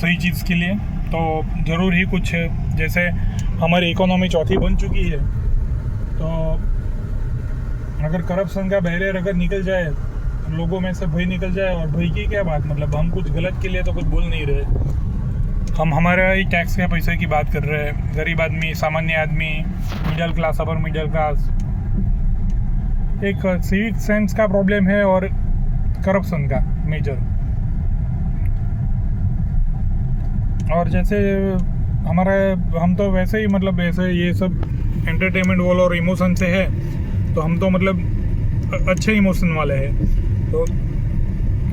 सही चीज़ के लिए तो ज़रूर ही कुछ जैसे हमारी इकोनॉमी चौथी बन चुकी है, तो अगर करप्शन का बैरियर अगर निकल जाए, लोगों में से भय निकल जाए, और भय की क्या बात, मतलब हम कुछ गलत के लिए तो कुछ बोल नहीं रहे, हम हमारा ही टैक्स के पैसे की बात कर रहे हैं। गरीब आदमी, सामान्य आदमी, middle class, upper middle class, एक सिविक सेंस का प्रॉब्लम है और करप्शन का मेजर। और जैसे हम तो वैसे ही मतलब ऐसे ये सब एंटरटेनमेंट वाला और इमोशन से है, तो हम तो मतलब अच्छे इमोशन वाले हैं। तो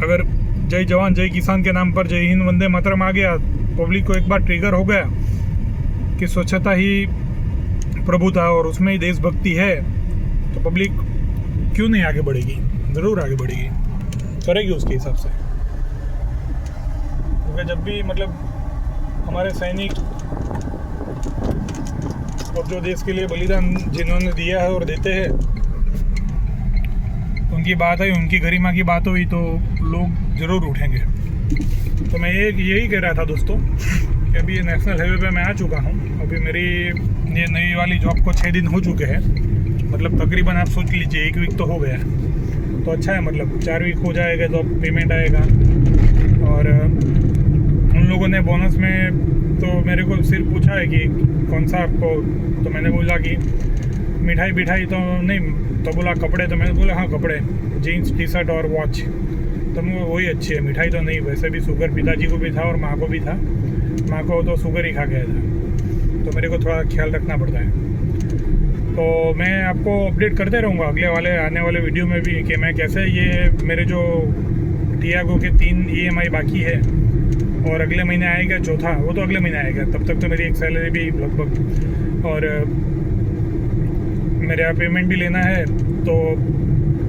अगर जय जवान जय किसान के नाम पर जय हिंद वंदे मातरम आ गया, पब्लिक को एक बार ट्रिगर हो गया कि स्वच्छता ही प्रभुता और उसमें ही देशभक्ति है, तो पब्लिक क्यों नहीं आगे बढ़ेगी? ज़रूर आगे बढ़ेगी, करेगी उसके हिसाब से। क्योंकि जब भी मतलब हमारे सैनिक और जो देश के लिए बलिदान जिन्होंने दिया है और देते हैं, उनकी बात है, उनकी गरिमा की बात हुई तो लोग ज़रूर उठेंगे। तो मैं यही कह रहा था दोस्तों कि अभी नेशनल हाईवे पे मैं आ चुका हूँ। अभी मेरी ये नई वाली जॉब को 6 दिन हो चुके हैं, मतलब तकरीबन आप सोच लीजिए 1 वीक तो हो गया। तो अच्छा है, मतलब 4 वीक हो जाएगा तो पेमेंट आएगा। और उन लोगों ने बोनस में तो मेरे को सिर्फ पूछा है कि कौन सा आपको, तो मैंने बोला कि मिठाई बिठाई तो नहीं, तो बोला कपड़े, तो मैंने बोला हाँ कपड़े, जीन्स टी शर्ट और वॉच, तो मुझे वही अच्छी है, मिठाई तो नहीं। वैसे भी शुगर पिताजी को भी था और माँ को भी था, माँ को तो शुगर ही खा गया था, तो मेरे को थोड़ा ख्याल रखना पड़ता है। तो मैं आपको अपडेट करते रहूँगा अगले वाले आने वाले वीडियो में भी कि मैं कैसे ये मेरे जो टियागो के 3 EMI बाकी है और अगले महीने आएगा चौथा, वो तो अगले महीने आएगा, तब तक तो मेरी एक सैलरी भी लगभग, और मेरे यहाँ पेमेंट भी लेना है। तो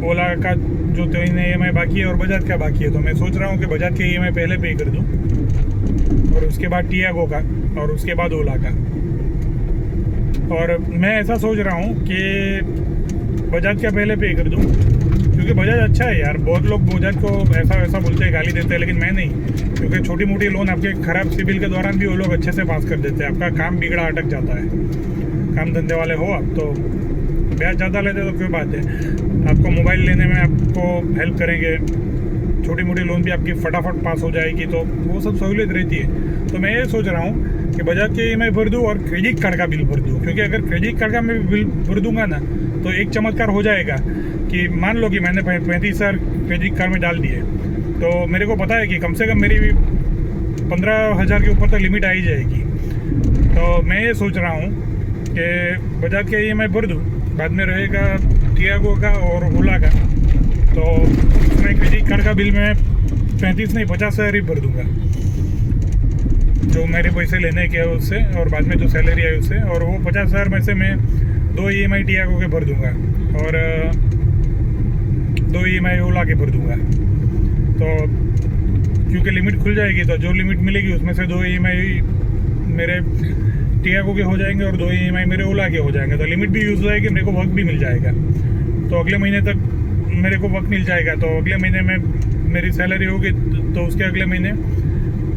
ओला का जो 3 EMI बाकी है और बजाज का बाकी है, तो मैं सोच रहा हूँ कि बजाज के EMI पहले पे कर दूँ और उसके बाद टियागो का और उसके बाद ओला का। और मैं ऐसा सोच रहा हूँ कि बजाज का पहले पे कर दूँ, क्योंकि बजाज अच्छा है यार। बहुत लोग बजाज को ऐसा वैसा बोलते हैं, गाली देते हैं, लेकिन मैं नहीं, क्योंकि छोटी मोटी लोन आपके ख़राब सिबिल के दौरान भी वो लोग अच्छे से पास कर देते हैं। आपका काम बिगड़ा अटक जाता है, काम धंधे वाले हो आप, तो ब्याज ज़्यादा लेते तो कोई बात है, आपको मोबाइल लेने में आपको हेल्प करेंगे, छोटी मोटी लोन भी आपकी फटाफट पास हो जाएगी, तो वो सब सहूलियत रहती है। तो मैं ये सोच रहा हूँ कि बजाज के EMI भर दूँ और क्रेडिट कार्ड का बिल भर दूँ, क्योंकि अगर क्रेडिट कार्ड का मैं बिल भर दूँगा ना, तो एक चमत्कार हो जाएगा कि मान लो कि मैंने 35,000 क्रेडिट कार्ड में डाल दिए, तो मेरे को पता है कि कम से कम मेरी 15,000 के ऊपर तो लिमिट आ ही जाएगी। तो मैं ये सोच रहा हूँ कि बजाज के EMI भर दूँ, बाद में रहेगा टियागो का और ओला का, तो उसमें क्रेडिट कार्ड का बिल मैं 35 नहीं 50,000 ही भर दूँगा, जो मेरे पैसे लेने के है उससे, और बाद में जो सैलरी है उससे, और वो 50,000 में से मैं 2 EMI टियागो के भर दूँगा और 2 EMI ओला के भर दूँगा। तो क्योंकि लिमिट खुल जाएगी, तो जो लिमिट मिलेगी उसमें से 2 EMI मेरे टियागो के हो जाएंगे और 2 EMI मेरे ओला के हो जाएंगे, तो लिमिट भी यूज़ हो जाएगी, मेरे को वक्त भी मिल जाएगा। तो अगले महीने तक मेरे को वक्त मिल जाएगा, तो अगले महीने में मेरी सैलरी होगी, तो उसके अगले महीने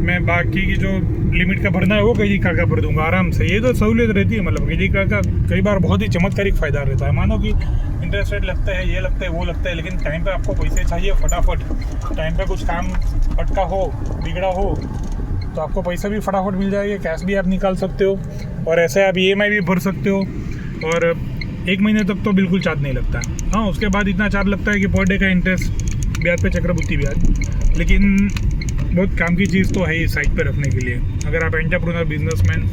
मैं बाकी की जो लिमिट का भरना है वो क्रेडिट कार्ड का भर दूंगा आराम से। ये तो सहूलियत रहती है, मतलब क्रेडिट कार्ड का कई बार बहुत ही चमत्कारिक फ़ायदा रहता है। मानो कि इंटरेस्ट रेट लगता है, ये लगता है, वो लगता है, लेकिन टाइम पे आपको पैसे चाहिए फटाफट, टाइम पे कुछ काम अटका हो, बिगड़ा हो, तो आपको पैसा भी फटाफट मिल जाएगा, कैश भी आप निकाल सकते हो, और ऐसे आप EMI भी भर सकते हो, और 1 महीने तक तो बिल्कुल चार्ज नहीं लगता। हाँ, उसके बाद इतना चार्ज लगता है कि पर डे का इंटरेस्ट, ब्याज पे चक्रवृद्धि ब्याज, लेकिन बहुत काम की चीज़ तो है ही साइड पे रखने के लिए। अगर आप एंटरप्रेन्योर, बिजनेसमैन,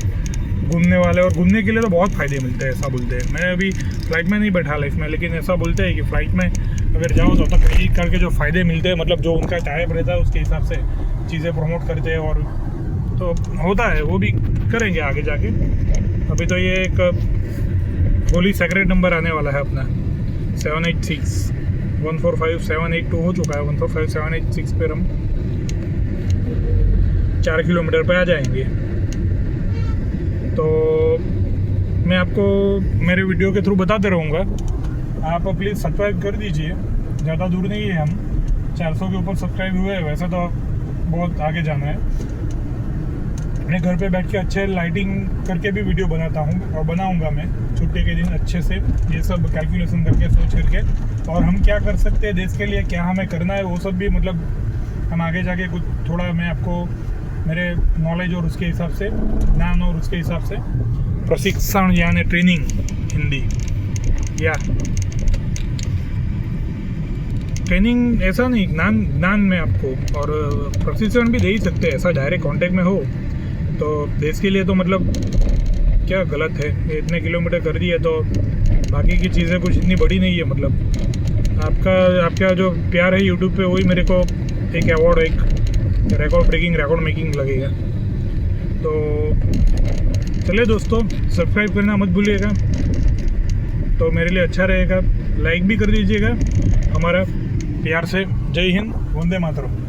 घूमने वाले, और घूमने के लिए तो बहुत फ़ायदे मिलते हैं, ऐसा बोलते हैं। मैं अभी फ़्लाइट में नहीं बैठा लाइफ में, लेकिन ऐसा बोलते हैं कि फ़्लाइट में अगर जाओ तो क्रेडिट कार्ड के जो फ़ायदे मिलते हैं, मतलब जो उनका टाइप रहता है उसके हिसाब से चीज़ें प्रमोट करते हैं, और तो होता है, वो भी करेंगे आगे जाके। अभी तो ये एक होली सेक्रेट नंबर आने वाला है अपना 786 145782 हो चुका है। 145786 पर हम 4 किलोमीटर पे आ जाएंगे। तो मैं आपको मेरे वीडियो के थ्रू बताते रहूँगा, आप प्लीज़ सब्सक्राइब कर दीजिए। ज़्यादा दूर नहीं है, हम 400 के ऊपर सब्सक्राइब हुए हैं, वैसे तो बहुत आगे जाना है। अपने घर पे बैठ के अच्छे लाइटिंग करके भी वीडियो बनाता हूँ और बनाऊँगा मैं छुट्टी के दिन अच्छे से, ये सब कैलकुलेशन करके सोच करके। और हम क्या कर सकते हैं देश के लिए, क्या हमें करना है, वो सब भी मतलब हम आगे जाके कुछ थोड़ा मैं आपको मेरे नॉलेज और उसके हिसाब से, ज्ञान और उसके हिसाब से प्रशिक्षण यानी ट्रेनिंग हिंदी या ट्रेनिंग ऐसा नहीं, ज्ञान में आपको और प्रशिक्षण भी दे ही सकते हैं। ऐसा डायरेक्ट कांटेक्ट में हो तो देश के लिए तो मतलब क्या गलत है, इतने किलोमीटर कर दिए तो बाकी की चीज़ें कुछ इतनी बड़ी नहीं है। मतलब आपका जो प्यार है यूट्यूब पे वही मेरे को एक अवार्ड, एक रिकॉर्ड मेकिंग लगेगा। तो चलिए दोस्तों, सब्सक्राइब करना मत भूलिएगा, तो मेरे लिए अच्छा रहेगा। लाइक भी कर दीजिएगा हमारा प्यार से। जय हिंद, वंदे मातरम।